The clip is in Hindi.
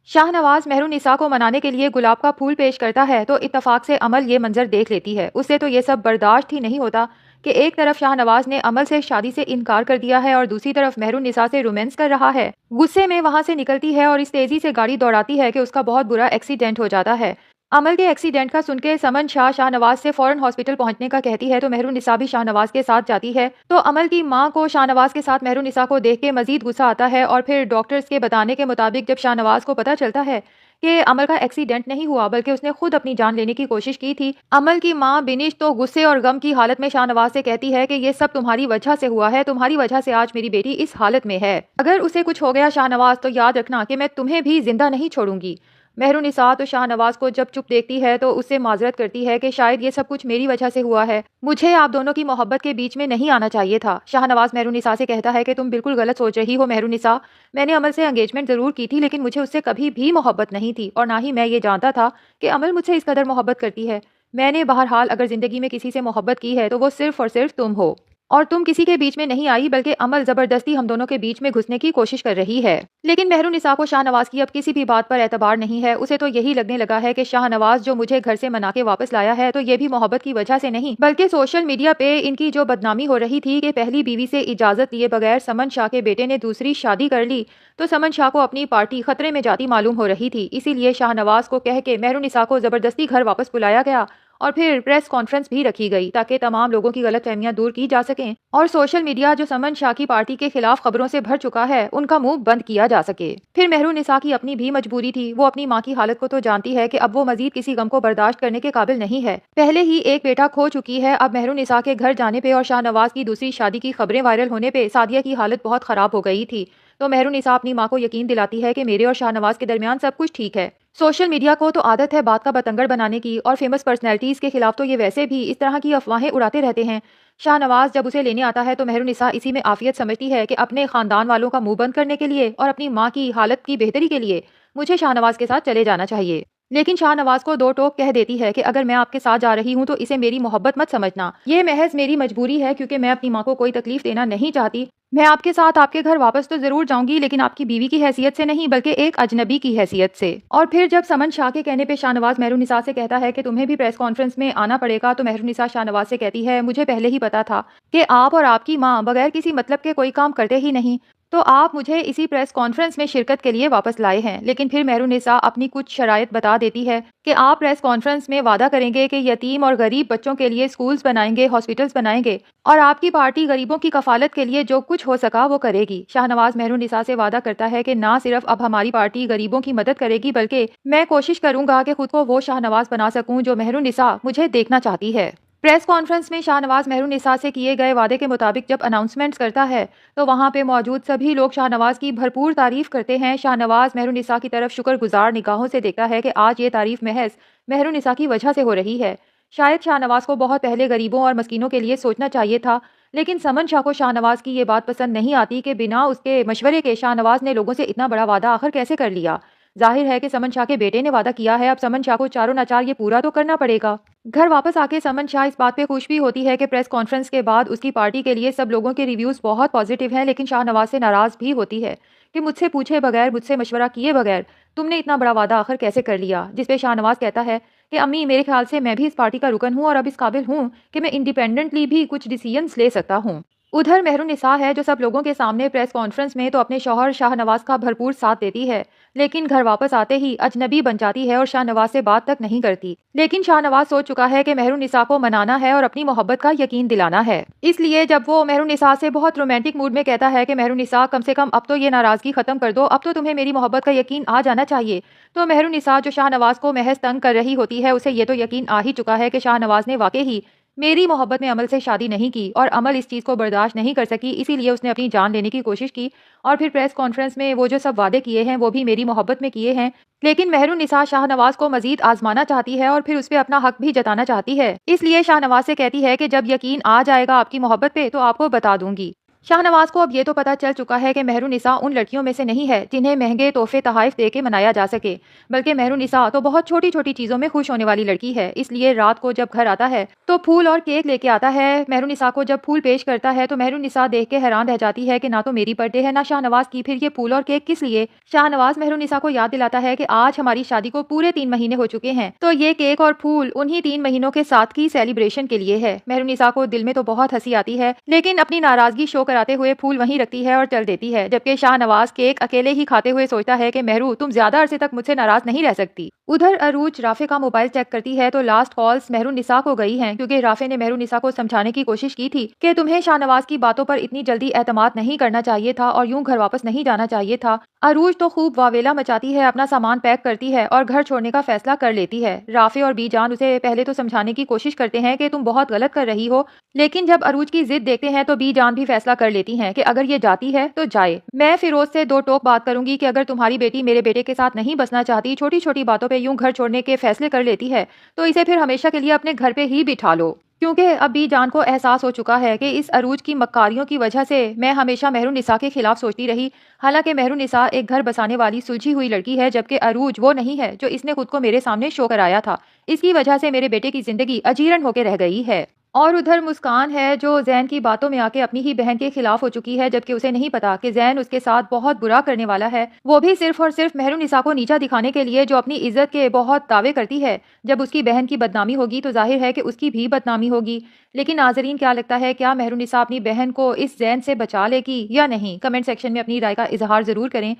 शाहनवाज मेहरुन्निसा को मनाने के लिए गुलाब का फूल पेश करता है तो इत्तफाक से अमल ये मंजर देख लेती है। उससे तो ये सब बर्दाश्त ही नहीं होता कि एक तरफ शाहनवाज ने अमल से शादी से इनकार कर दिया है और दूसरी तरफ मेहरुन्निसा से रोमांस कर रहा है। गुस्से में वहां से निकलती है और इस तेजी से गाड़ी दौड़ाती है कि उसका बहुत बुरा एक्सीडेंट हो जाता है। अमल के एक्सीडेंट का सुनके समन शाह शाहनवाज से फौरन हॉस्पिटल पहुंचने का कहती है तो मेहरुन्निसा भी शाहनवाज के साथ जाती है। तो अमल की मां को शाहनवाज के साथ मेहरुन्निसा को देख के मजीद गुस्सा आता है और फिर डॉक्टर्स के बताने के मुताबिक जब शाहनवाज को पता चलता है कि अमल का एक्सीडेंट नहीं हुआ बल्कि उसने खुद अपनी जान लेने की कोशिश की थी, अमल की मां बिनिश तो गुस्से और गम की हालत में शाहनवाज से कहती है कि ये सब तुम्हारी वजह से हुआ है, तुम्हारी वजह से आज मेरी बेटी इस हालत में है। अगर उसे कुछ हो गया शाहनवाज तो याद रखना कि मैं तुम्हें भी जिंदा नहीं छोड़ूंगी। मेहरुन्निसा तो शाहनवाज को जब चुप देखती है तो उससे माजरत करती है कि शायद ये सब कुछ मेरी वजह से हुआ है, मुझे आप दोनों की मोहब्बत के बीच में नहीं आना चाहिए था। शाहनवाज मेहरुन्निसा से कहता है कि तुम बिल्कुल गलत सोच रही हो मेहरुन्निसा, मैंने अमल से एंगेजमेंट जरूर की थी लेकिन मुझे उससे कभी भी मोहब्बत नहीं थी और ना ही मैं ये जानता था कि अमल मुझसे इस कदर मोहब्बत करती है। मैंने बहरहाल अगर जिंदगी में किसी से मोहब्बत की है तो वो सिर्फ और सिर्फ तुम हो और तुम किसी के बीच में नहीं आई बल्कि अमल जबरदस्ती हम दोनों के बीच में घुसने की कोशिश कर रही है। लेकिन मेहरुन्निसा को शाहनवाज की अब किसी भी बात पर एतबार नहीं है। उसे तो यही लगने लगा है कि शाहनवाज जो मुझे घर से मना के वापस लाया है तो ये भी मोहब्बत की वजह से नहीं बल्कि सोशल मीडिया पे इनकी जो बदनामी हो रही थी कि पहली बीवी से इजाजत लिए बगैर समन शाह के बेटे ने दूसरी शादी कर ली तो समन शाह को अपनी पार्टी खतरे में जाती मालूम हो रही थी। इसीलिए शाहनवाज को कह के मेहरुन्निसा को जबरदस्ती घर वापस बुलाया गया और फिर प्रेस कॉन्फ्रेंस भी रखी गई ताकि तमाम लोगों की गलतफहमियां दूर की जा सकें और सोशल मीडिया जो समन शाह की पार्टी के खिलाफ खबरों से भर चुका है उनका मुंह बंद किया जा सके। फिर मेहरुन्निसा की अपनी भी मजबूरी थी। वो अपनी मां की हालत को तो जानती है कि अब वो मजीद किसी गम को बर्दाश्त करने के काबिल नहीं है। पहले ही एक बेटा खो चुकी है, अब मेहरुन्निसा के घर जाने पे और शाहनवाज की दूसरी शादी की खबरें वायरल होने पे सादिया की हालत बहुत खराब हो गई थी। तो मेहरुन्निसा अपनी मां को यकीन दिलाती है कि मेरे और शाहनवाज के दरमियान सब कुछ ठीक है। सोशल मीडिया को तो आदत है बात का बतंगड़ बनाने की और फेमस पर्सनैलिटीज के खिलाफ तो ये वैसे भी इस तरह की अफवाहें उड़ाते रहते हैं। शाहनवाज जब उसे लेने आता है तो मेहरुन्निसा इसी में आफियत समझती है कि अपने खानदान वालों का मुंह बंद करने के लिए और अपनी मां की हालत की बेहतरी के लिए मुझे शाहनवाज के साथ चले जाना चाहिए। लेकिन शाहनवाज को दो टोक कह देती है कि अगर मैं आपके साथ जा रही हूँ तो इसे मेरी मोहब्बत मत समझना, ये महज मेरी मजबूरी है क्योंकि मैं अपनी माँ को कोई तकलीफ देना नहीं चाहती। मैं आपके साथ आपके घर वापस तो जरूर जाऊंगी लेकिन आपकी बीवी की हैसियत से नहीं बल्कि एक अजनबी की हैसियत से। और फिर जब समन शाह के कहने पे शाहनवाज मेहरुन्निसा से कहता है कि तुम्हें भी प्रेस कॉन्फ्रेंस में आना पड़ेगा तो मेहरुन्निसा शाहनवाज से कहती है मुझे पहले ही पता था कि आप और आपकी माँ बगैर किसी मतलब के कोई काम करते ही नहीं, तो आप मुझे इसी प्रेस कॉन्फ्रेंस में शिरकत के लिए वापस लाए हैं। लेकिन फिर मेहरुन्निसा अपनी कुछ शराइत बता देती है कि आप प्रेस कॉन्फ्रेंस में वादा करेंगे कि यतीम और गरीब बच्चों के लिए स्कूल्स बनाएंगे, हॉस्पिटल्स बनाएंगे और आपकी पार्टी गरीबों की कफालत के लिए जो कुछ हो सका वो करेगी। शाहनवाज मेहरुन्निसा से वादा करता है कि ना सिर्फ अब हमारी पार्टी गरीबों की मदद करेगी बल्कि मैं कोशिश करूंगा कि खुद को वो शाहनवाज बना सकूं जो मेहरुन्निसा मुझे देखना चाहती है। प्रेस कॉन्फ्रेंस में शाहनवाज मेहरुन्निसा से किए गए वादे के मुताबिक जब अनाउंसमेंट्स करता है तो वहां पे मौजूद सभी लोग शाहनवाज की भरपूर तारीफ करते हैं। शाहनवाज मेहरुन्निसा की तरफ शुक्रगुजार निगाहों से देखता है कि आज ये तारीफ महज मेहरुन्निसा की वजह से हो रही है। शायद शाहनवाज को बहुत पहले गरीबों और मस्कीनों के लिए सोचना चाहिए था, लेकिन समन शाह को शाहनवाज की ये बात पसंद नहीं आती कि बिना उसके मशवरे के शाहनवाज ने लोगों से इतना बड़ा वादा आखिर कैसे कर लिया। जाहिर है कि समन शाह के बेटे ने वादा किया है, अब समन शाह को चारों नाचार ये पूरा तो करना पड़ेगा। घर वापस आके समन शाह इस बात पे खुश भी होती है कि प्रेस कॉन्फ्रेंस के बाद उसकी पार्टी के लिए सब लोगों के रिव्यूज बहुत पॉजिटिव हैं, लेकिन शाहनवाज से नाराज भी होती है कि मुझसे पूछे बगैर, मुझसे मशवरा किए बगैर तुमने इतना बड़ा वादा आखिर कैसे कर लिया। जिसपे शाहनवाज कहता है कि अम्मी मेरे ख्याल से मैं भी इस पार्टी का रुकन हूँ और अब इस काबिल हूँ कि मैं इंडिपेंडेंटली भी कुछ डिसीजंस ले सकता हूँ। उधर मेहरुन्निसा है जो सब लोगों के सामने प्रेस कॉन्फ्रेंस में तो अपने शौहर शाहनवाज का भरपूर साथ देती है, लेकिन घर वापस आते ही अजनबी बन जाती है और शाहनवाज से बात तक नहीं करती। लेकिन शाहनवाज सोच चुका है कि मेहरुन्निसा को मनाना है और अपनी मोहब्बत का यकीन दिलाना है। इसलिए जब वो मेहरुन्निसा से बहुत रोमांटिक मूड में कहता है कि मेहरुन्निसा कम से कम अब तो ये नाराजगी खत्म कर दो, अब तो तुम्हें मेरी मोहब्बत का यकीन आ जाना चाहिए, तो मेहरुन्निसा जो शाहनवाज को महज तंग कर रही होती है उसे ये तो यकीन आ ही चुका है कि शाहनवाज ने वाकई ही मेरी मोहब्बत में अमल से शादी नहीं की और अमल इस चीज़ को बर्दाश्त नहीं कर सकी, इसीलिए उसने अपनी जान लेने की कोशिश की और फिर प्रेस कॉन्फ्रेंस में वो जो सब वादे किए हैं वो भी मेरी मोहब्बत में किए हैं। लेकिन मेहरुन्निसा शाहनवाज को मजीद आजमाना चाहती है और फिर उस पर अपना हक भी जताना चाहती है, इसलिए शाहनवाज से कहती है कि जब यकीन आ जाएगा आपकी मोहब्बत पे तो आपको बता दूंगी। शाहनवाज को अब ये तो पता चल चुका है कि मेहरुनिसा उन लड़कियों में से नहीं है जिन्हें महंगे तोहफे तहाइफ दे के मनाया जा सके, बल्कि मेहरुनिसा तो बहुत छोटी छोटी चीजों में खुश होने वाली लड़की है। इसलिए रात को जब घर आता है तो फूल और केक लेके आता है। मेहरुनिसा को जब फूल पेश करता है तो मेहरुनिसा देख के हैरान रह जाती है कि ना तो मेरी बर्थडे है ना शाहनवाज की, फिर ये फूल और केक किस लिए। शाहनवाज मेहरुनिसा को याद दिलाता है कि आज हमारी शादी को पूरे 3 महीने हो चुके हैं, तो ये केक और फूल उन्हीं 3 महीनों के साथ की सेलिब्रेशन के लिए है। मेहरुनिसा को दिल में तो बहुत हंसी आती है, लेकिन अपनी नाराजगी शो कराते हुए फूल वहीं रखती है और चल देती है। जबकि शाहनवाज केक अकेले ही खाते हुए सोचता है कि मेहरू तुम ज्यादा अरसे तक मुझसे नाराज नहीं रह सकती। उधर अरूज राफे का मोबाइल चेक करती है तो लास्ट कॉल्स मेहरुनिसा को गई हैं, क्योंकि राफे ने मेहरुनिसा को समझाने की कोशिश की थी कि तुम्हें शाहनवाज की बातों पर इतनी जल्दी एतमाद नहीं करना चाहिए था और यूं घर वापस नहीं जाना चाहिए था। अरूज तो खूब वावेला मचाती है, अपना सामान पैक करती है और घर छोड़ने का फैसला कर लेती है। राफे और बीजान उसे पहले तो समझाने की कोशिश करते हैं कि तुम बहुत गलत कर रही हो, लेकिन जब अरूज की जिद देखते हैं तो बीजान भी फैसला कर लेती हैं कि अगर ये जाती है तो जाए। मैं फिरोज से दो टोक बात करूंगी कि अगर तुम्हारी बेटी मेरे बेटे के साथ नहीं बसना चाहती, छोटी छोटी बातों पे यूं घर छोड़ने के फैसले कर लेती है, तो इसे फिर हमेशा के लिए अपने घर पे ही बिठा लो। क्योंकि अब बीजान को एहसास हो चुका है कि इस अरूज की मक्कारियों की वजह से मैं हमेशा मेहरुनिसा के खिलाफ सोचती रही। हालांकि मेहरुनिसा एक घर बसाने वाली सुलझी हुई लड़की है, जबकि अरूज वो नहीं है जो इसने खुद को मेरे सामने शो कराया था। इसकी वजह से मेरे बेटे की जिंदगी अजीरन होकर रह गई है। और उधर मुस्कान है जो जैन की बातों में आके अपनी ही बहन के खिलाफ हो चुकी है, जबकि उसे नहीं पता कि जैन उसके साथ बहुत बुरा करने वाला है, वो भी सिर्फ और सिर्फ मेहरुनिसा को नीचा दिखाने के लिए, जो अपनी इज्जत के बहुत दावे करती है। जब उसकी बहन की बदनामी होगी तो जाहिर है कि उसकी भी बदनामी होगी। लेकिन नाजरीन क्या लगता है, क्या मेहरुनिसा अपनी बहन को इस जैन से बचा लेगी या नहीं? कमेंट सेक्शन में अपनी राय का इजहार जरूर करें।